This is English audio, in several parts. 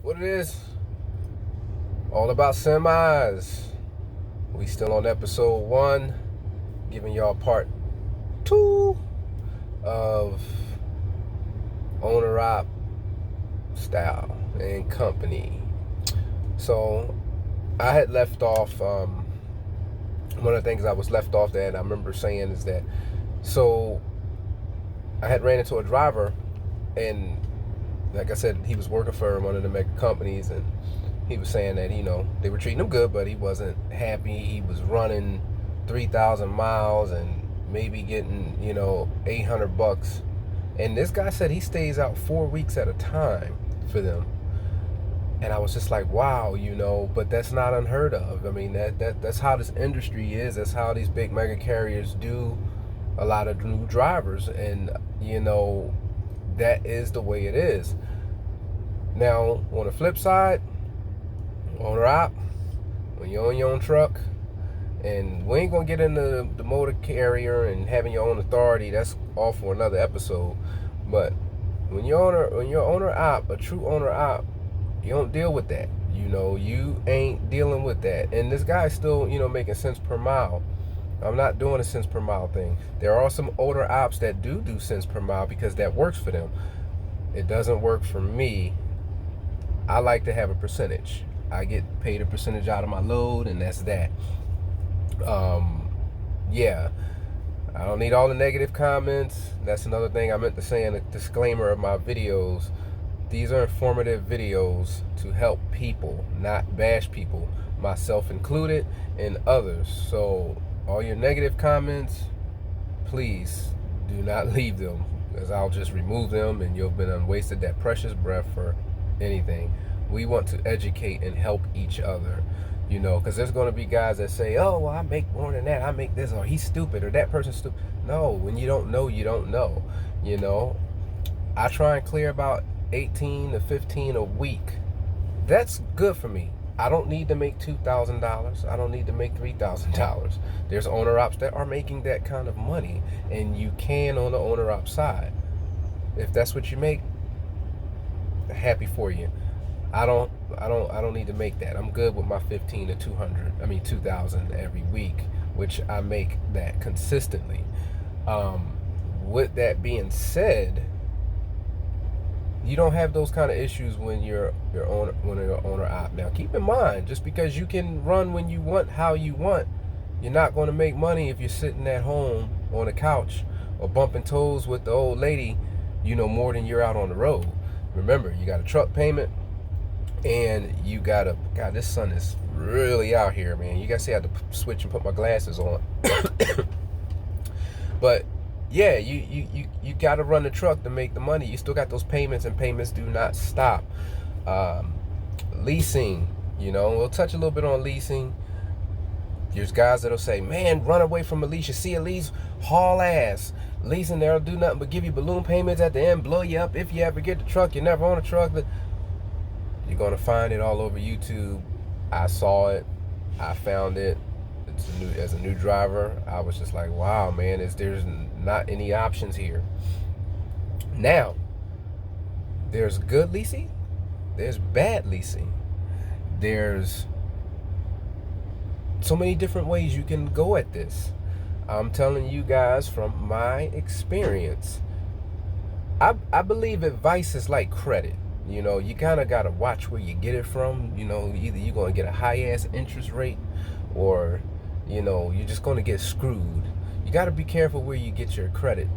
what it is. All about semis. We still on episode 1, giving y'all part 2 of owner-op style and company. So I had left off, one of the things I was left off that I remember saying is that, so I had ran into a driver, and like I said, he was working for one of the mega companies, and he was saying that, they were treating him good, but he wasn't happy. He was running 3,000 miles and maybe getting, $800. And this guy said he stays out 4 weeks at a time for them. And I was just like, wow, but that's not unheard of. I mean, that's how this industry is. That's how these big mega carriers do a lot of new drivers. And, that is the way it is. Now, on the flip side, owner-op, when you own your own truck, and we ain't gonna get into the motor carrier and having your own authority. That's all for another episode. But when you're owner-op, a true owner-op, you don't deal with that. You ain't dealing with that. And this guy's still, making cents per mile. I'm not doing a cents per mile thing. There are some owner-ops that do cents per mile because that works for them. It doesn't work for me. I like to have a percentage. I get paid a percentage out of my load, and that's that. Yeah, I don't need all the negative comments. That's another thing I meant to say in the disclaimer of my videos. These are informative videos to help people, not bash people, myself included, and others. So all your negative comments, please do not leave them, because I'll just remove them and you've been wasted that precious breath for anything. We want to educate and help each other, because there's going to be guys that say, oh, well, I make more than that, I make this, or he's stupid, or that person's stupid. No, when you don't know, you don't know. I try and clear about 18 to 15 a week. That's good for me. I don't need to make $2,000. I don't need to make $3,000. There's owner-ops that are making that kind of money, and you can on the owner-op side. If that's what you make, happy for you. I don't need to make that. I'm good with my 15 to 2,000 every week, which I make that consistently. With that being said, you don't have those kind of issues when you're owner-op. Now, keep in mind, just because you can run when you want, how you want, you're not going to make money if you're sitting at home on a couch or bumping toes with the old lady, more than you're out on the road. Remember, you got a truck payment, and you got God, this sun is really out here, man. You guys see I have to switch and put my glasses on. But yeah, you got to run the truck to make the money. You still got those payments, and payments do not stop. Leasing, we'll touch a little bit on leasing. There's guys that'll say, man, run away from a lease. You see a lease, haul ass. Leasing, they'll do nothing but give you balloon payments at the end, blow you up. If you ever get the truck, you never own a truck. You're going to find it all over YouTube. I saw it. I found it. As a new driver, I was just like, wow, man, there's not any options here. Now, there's good leasing. There's bad leasing. There's so many different ways you can go at this. I'm telling you guys from my experience. I believe advice is like credit. You kind of got to watch where you get it from. Either you're going to get a high-ass interest rate, or, you're just going to get screwed. You got to be careful where you get your credit,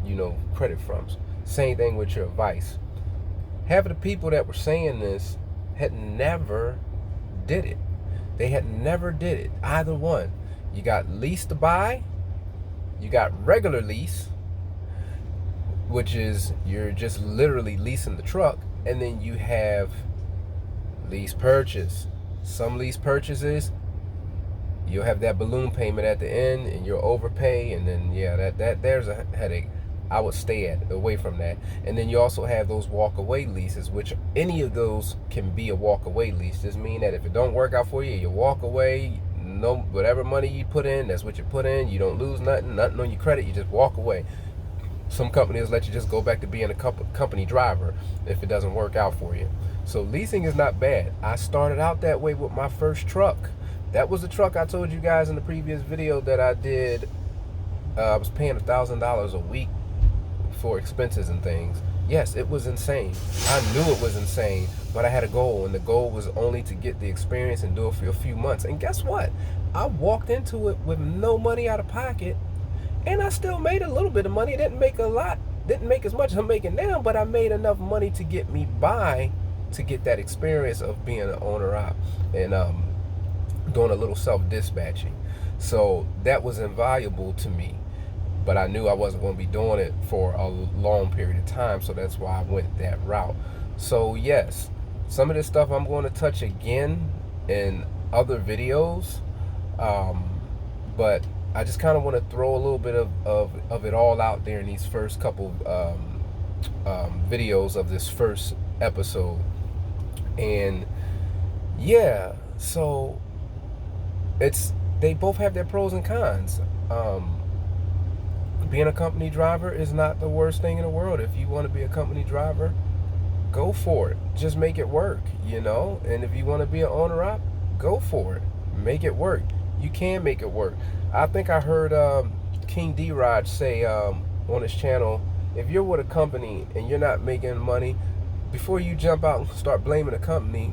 credit from. Same thing with your advice. Half of the people that were saying this had never did it. They had never did it, either one. You got lease to buy. You got regular lease, which is you're just literally leasing the truck. And then you have lease purchase. Some lease purchases, you'll have that balloon payment at the end, and you'll overpay, and then there's a headache. I would stay away from that. And then you also have those walk-away leases, which any of those can be a walk-away lease. Just mean that if it don't work out for you, you walk away. No, whatever money you put in, that's what you put in. You don't lose nothing on your credit. You just walk away. Some companies let you just go back to being a company driver if it doesn't work out for you. So leasing is not bad. I started out that way with my first truck. That was the truck I told you guys in the previous video that I did. I was paying $1,000 a week for expenses and things. Yes, it was insane. I knew it was insane, but I had a goal, and the goal was only to get the experience and do it for a few months. And guess what? I walked into it with no money out of pocket, and I still made a little bit of money. Didn't make a lot, didn't make as much as I'm making now, but I made enough money to get me by, to get that experience of being an owner op and doing a little self-dispatching. So that was invaluable to me, but I knew I wasn't going to be doing it for a long period of time, so that's why I went that route. So yes, some of this stuff I'm going to touch again in other videos, but I just kind of want to throw a little bit of it all out there in these first couple videos of this first episode. And yeah, so they both have their pros and cons. Being a company driver is not the worst thing in the world. If you want to be a company driver, go for it. Just make it work, you know. And if you want to be an owner op, go for it. Make it work. You can make it work. I think I heard King D-Rod say on his channel, if you're with a company and you're not making money, before you jump out and start blaming the company,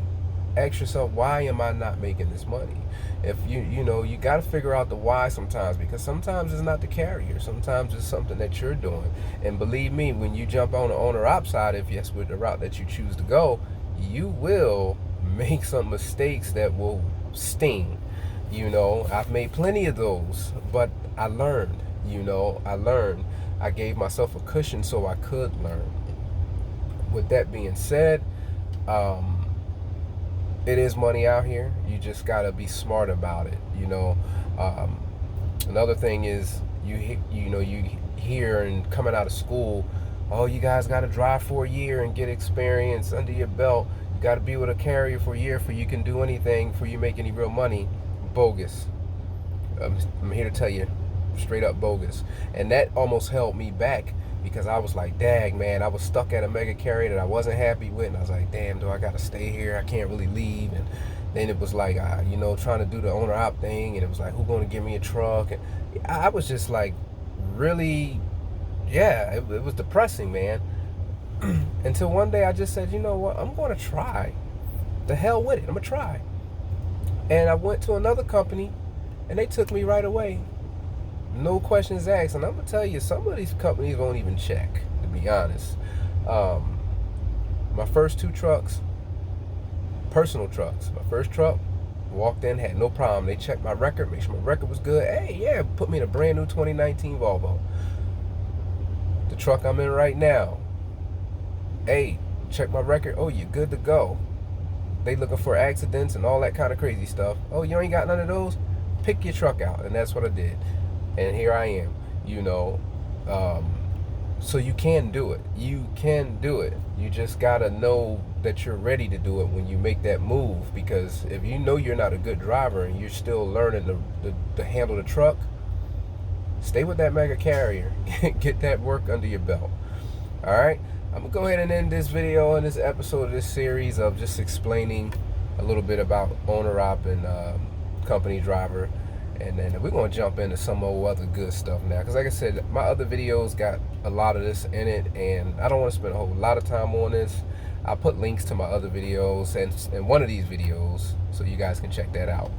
ask yourself, why am I not making this money? If you know, you got to figure out the why sometimes, because sometimes it's not the carrier. Sometimes it's something that you're doing. And believe me, when you jump on the owner op side, if yes, with the route that you choose to go, you will make some mistakes that will sting. You know, I've made plenty of those, but I learned, you know, I gave myself a cushion so I could learn. With that being said, it is money out here. You just gotta be smart about it, you know. Another thing is, you hear and coming out of school, oh, you guys gotta drive for a year and get experience under your belt. You gotta be with a carrier for a year before you can do anything, before you make any real money. Bogus. I'm here to tell you, straight up bogus. And that almost held me back, because I was like, dang, man, I was stuck at a mega carrier that I wasn't happy with, and I was like, damn, do I gotta stay here? I can't really leave. And then it was like, you know, trying to do the owner op thing, and it was like, who's gonna give me a truck? And I was just like, really, yeah, it was depressing, man. Until one day I just said, you know what, I'm gonna try. The hell with it, I'm gonna try. And I went to another company, and they took me right away. No questions asked. And I'm going to tell you, some of these companies won't even check, to be honest. My first two trucks, personal trucks. My first truck, walked in, had no problem. They checked my record, made sure my record was good. Hey, yeah, put me in a brand new 2019 Volvo. The truck I'm in right now, hey, check my record. Oh, you're good to go. They looking for accidents and all that kind of crazy stuff. Oh, you ain't got none of those? Pick your truck out. And that's what I did. And here I am, you know. So you can do it. You can do it. You just got to know that you're ready to do it when you make that move. Because if you know you're not a good driver and you're still learning to handle the truck, stay with that mega carrier. Get that work under your belt. All right? I'm going to go ahead and end this video and this episode of this series of just explaining a little bit about owner op and company driver. And then we're going to jump into some other good stuff now. Because like I said, my other videos got a lot of this in it. And I don't want to spend a whole lot of time on this. I'll put links to my other videos and one of these videos so you guys can check that out.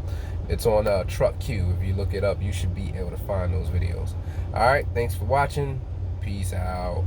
It's on Truck Q. If you look it up, you should be able to find those videos. All right. Thanks for watching. Peace out.